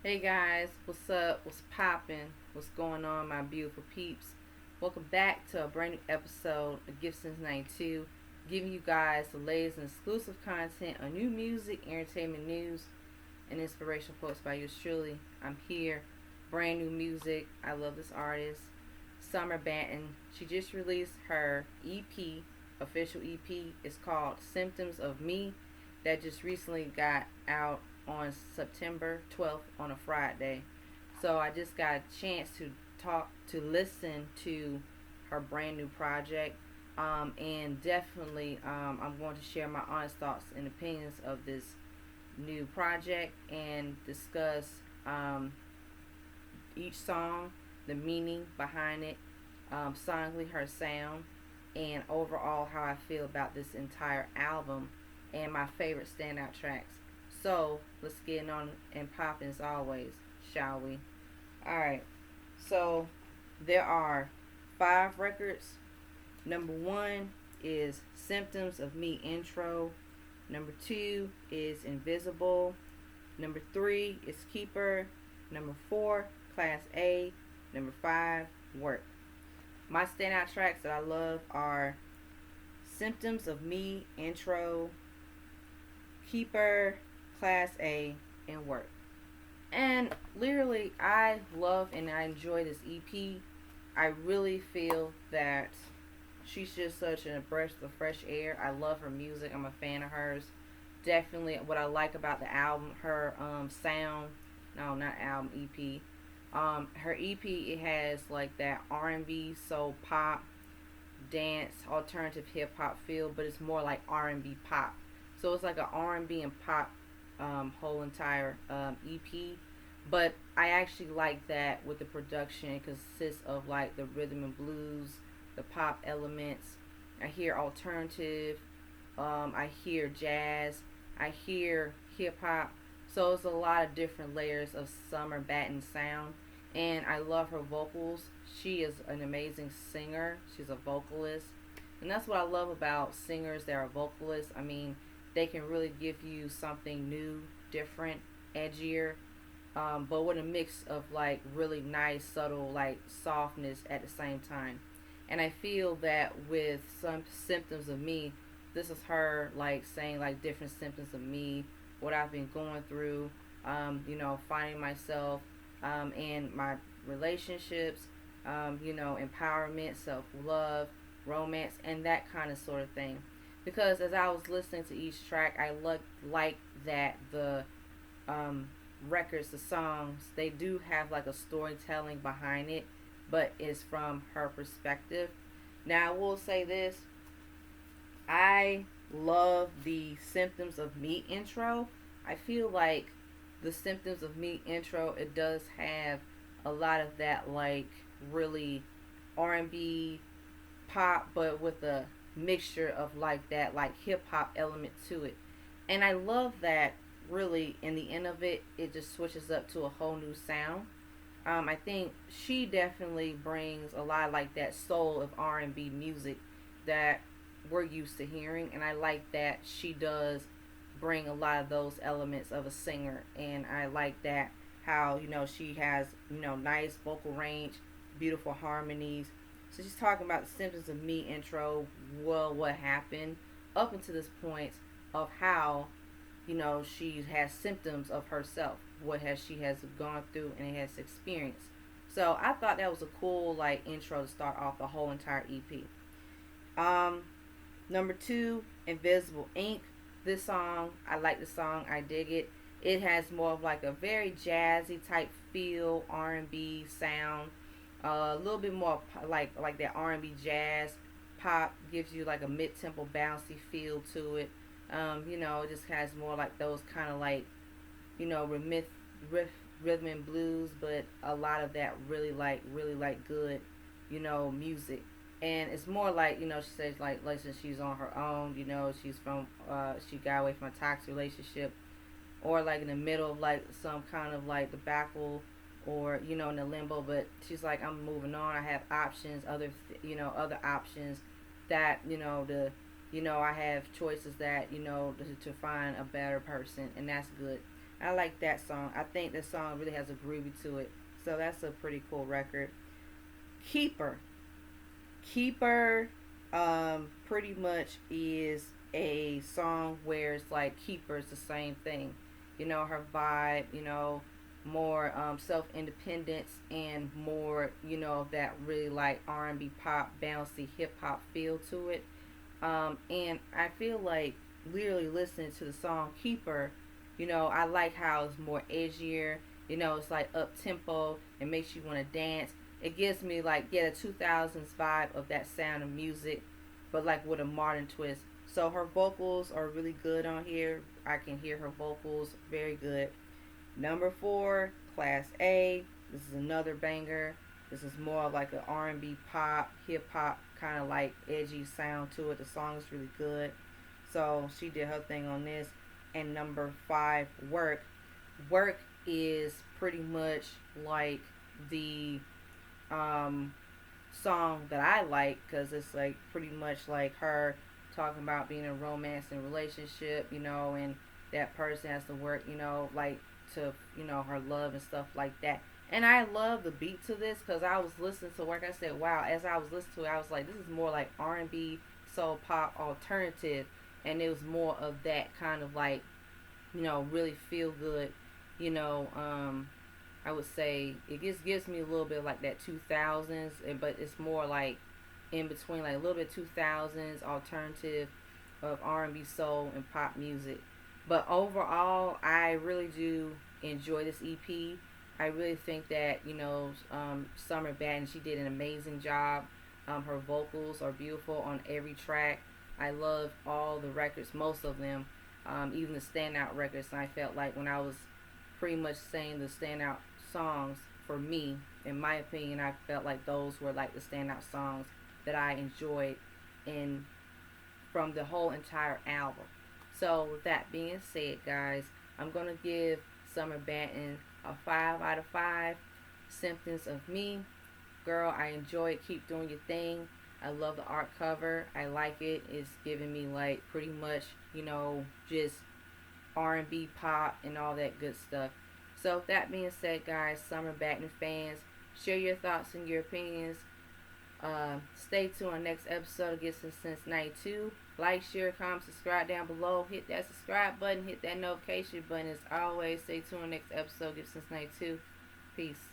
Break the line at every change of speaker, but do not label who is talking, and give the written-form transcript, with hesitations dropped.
Hey guys, what's up? What's poppin'? What's going on, my beautiful peeps? Welcome back to a brand new episode of Gibson's 92, giving you guys the latest and exclusive content on new music, entertainment news, and inspirational quotes by yours truly. I'm here, brand new music. I love this artist, Summer Banton. She just released her EP, official EP. It's called Symptoms of Me, that just recently got out on September 12th on a Friday. So I just got a chance to listen to her brand new project. And definitely, I'm going to share my honest thoughts and opinions of this new project and discuss um, each song, the meaning behind it, sonically her sound, and overall how I feel about this entire album and my favorite standout tracks. So let's get on and pop as always, shall we? Alright, so there are 5 records. Number 1 is Symptoms of Me intro. Number 2 is Invisible. Number 3 is Keeper. Number 4, Class A. Number 5, Work. My standout tracks that I love are Symptoms of Me intro, Keeper, Class A, and Work. And literally, I love and I enjoy this EP. I really feel that she's just such a breath of fresh air. I love her music. I'm a fan of hers. Definitely, what I like about the album, her sound. No, not album, EP. Her EP, it has like that R&B, soul, pop, dance, alternative hip hop feel, but it's more like R&B pop. So it's like an R&B and pop whole entire EP. But I actually like that with the production. It consists of like the rhythm and blues, the pop elements. I hear alternative. I hear jazz. I hear hip hop. So it's a lot of different layers of Summer Batten sound. And I love her vocals. She is an amazing singer. She's a vocalist. And that's what I love about singers that are vocalists. I mean, they can really give you something new, different, edgier, but with a mix of like really nice, subtle, like softness at the same time. And I feel that with some Symptoms of Me, this is her like saying like different symptoms of me, what I've been going through, finding myself in my relationships, empowerment, self love, romance, and that kind of sort of thing. Because as I was listening to each track, I like that the um, records, the songs, they do have like a storytelling behind it, but it's from her perspective. Now, I will say this: I love the Symptoms of Me intro. I feel like the Symptoms of Me intro, it does have a lot of that like really R&B pop, but with a mixture of like that like hip hop element to it. And I love that really in the end of it, it just switches up to a whole new sound. I think she definitely brings a lot of like that soul of R&B music that we're used to hearing, and I like that she does bring a lot of those elements of a singer, and I like that how she has nice vocal range, beautiful harmonies. So she's talking about the Symptoms of Me intro, well, what happened up until this point of how she has symptoms of herself, what has she has gone through and has experienced. So I thought that was a cool like intro to start off the whole entire EP. um Number 2, Invisible Ink. This song, I like the song, I dig it. It has more of like a very jazzy type feel, R&B sound, a little bit more like that R&B jazz pop, gives you like a mid-tempo bouncy feel to it. It just has more like those kind of like riff, rhythm and blues, but a lot of that really like good music. And it's more like she says like she's on her own. She's from she got away from a toxic relationship, or like in the middle of like some kind of like debacle, or in the limbo. But she's like, I'm moving on. I have options, other options that I have choices that to find a better person, and that's good. I like that song. I think the song really has a groovy to it. So that's a pretty cool record. Keeper. Keeper pretty much is a song where it's like Keeper is the same thing. You know, her vibe, you know, more self independence and more, you know, of that really like R&B pop, bouncy hip hop feel to it. And I feel like literally listening to the song Keeper, you know, I like how it's more edgier. You know, it's like up tempo. It makes you want to dance. It gives me like, yeah, the 2000s vibe of that sound of music, but like with a modern twist. So her vocals are really good on here. I can hear her vocals very good. Number four, Class A. This is another banger. This is more like an R&B pop, hip hop kind of like edgy sound to it. The song is really good. So she did her thing on this. And number five, Work. Work is pretty much like the um, song that I like because it's like pretty much like her talking about being in a romance and relationship, you know, and that person has to work, you know, like to, you know, her love and stuff like that. And I love the beat to this because I was listening to Work. I said, wow, as I was listening to it, I was like, this is more like R&B, soul pop, alternative. And it was more of that kind of like, you know, really feel good, you know, I would say it just gives me a little bit of like that 2000s, but it's more like in between, like a little bit 2000s alternative of R&B, soul, and pop music. But overall, I really do enjoy this EP. I really think that you know Summer Banton, she did an amazing job. Her vocals are beautiful on every track. I love all the records, most of them, even the standout records. And I felt like when I was pretty much saying the standout songs for me, in my opinion, I felt like those were like the standout songs that I enjoyed in from the whole entire album. So with that being said, guys, I'm gonna give Summer Banton a 5 out of 5. Symptoms of Me, girl, I enjoy it. Keep doing your thing. I love the art cover. I like it. It's giving me like pretty much, you know, just R&B pop and all that good stuff. So with that being said, guys, Summer Banton fans, share your thoughts and your opinions. Stay tuned on next episode of Get Since 92. Like, share, comment, subscribe down below. Hit that subscribe button. Hit that notification button. As always, stay tuned on next episode of Get Since 92. Peace.